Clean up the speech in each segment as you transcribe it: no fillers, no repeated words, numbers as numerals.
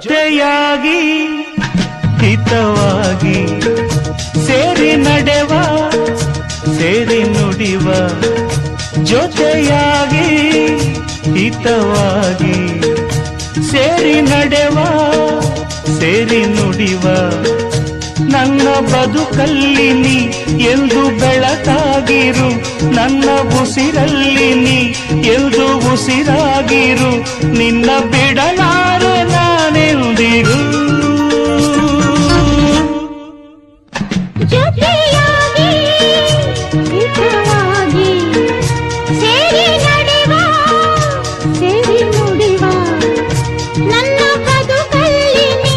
ಜೊತೆಯಾಗಿ ಹಿತವಾಗಿ ಸೇರಿ ನಡೆವ ಸೇರಿ ನುಡಿವ ಜೊತೆಯಾಗಿ ಹಿತವಾಗಿ ಸೇರಿ ನಡೆವ ಸೇರಿ ನುಡಿವ ನನ್ನ ಬದುಕಲ್ಲಿ ನೀ ಎಂದು ಬೆಳಕಾಗಿರು ನನ್ನ ಉಸಿರಲ್ಲಿ ನೀ ಎಂದು ಉಸಿರಾಗಿರು ನಿನ್ನ ಬಿಡಲಾರೆ ನಾನೆಂದಿರು ಜೊತೆಯಾಗಿ ಹಿತವಾಗಿ ಸೇರಿ ನಡೆವ ಸೇರಿ ನುಡಿವ ನನ್ನ ಬದುಕಲ್ಲಿ ನೀ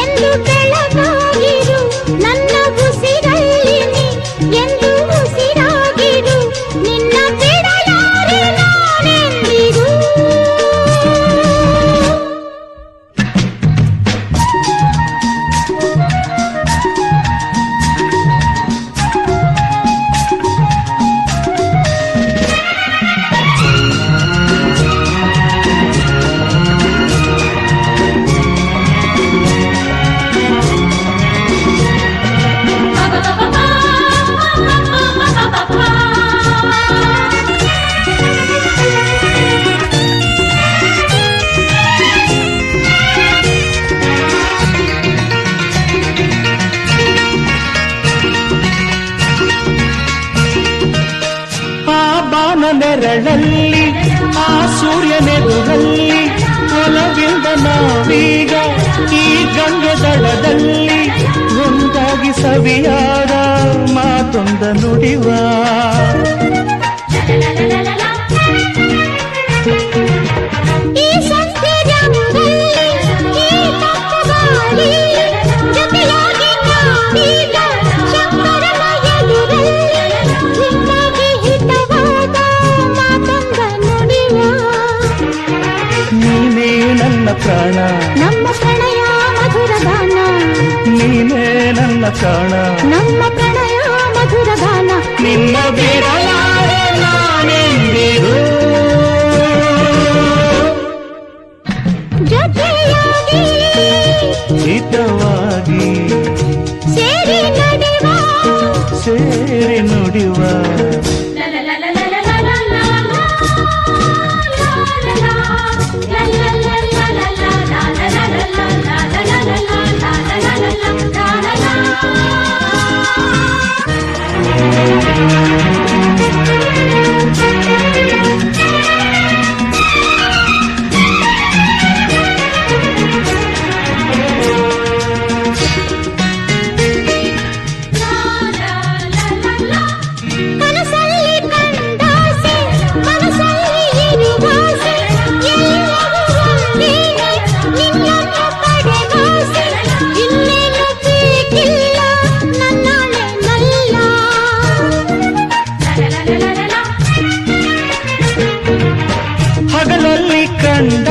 ಎಂದು ಬೆಳಕಾಗಿರು ನನ್ನ ಉಸಿರಲ್ಲಿ ನೀ ಎಂದು ಉಸಿರಾಗಿರು ನಿನ್ನ ಬಿಡಲಾರೆ ನಾನೆಂದಿರು ನೆರಳಲ್ಲಿ ಆ ಸೂರ್ಯನೆದುರಲ್ಲಿ ಒಲವಿಂದ ನಾವೀಗ ಈ ಗಂಗೆ ದಡದಲ್ಲಿ ಒಂದಾಗಿ ಸವಿಯಾದ ಮಾತೊಂದ ನುಡಿವ ಪ್ರಾಣ ನಮ್ಮ ಪ್ರಣಯ ಮಧುರ ಗಾನ ನೀನೇ ನನ್ನ ಪ್ರಾಣ ನಮ್ಮ ಪ್ರಣಯ ಮಧುರ ಗಾನ ನಿನ್ನ ಬಿಡಲಾರೆ ನಾನೆಂದಿರು ಜೊತೆಯಾಗಿ ಹಿತವಾಗಿ ಸೇರಿ ನಡೆವ ಸೇರಿ ನುಡಿವ ಹಗಲಲ್ಲಿ ಕಂಡ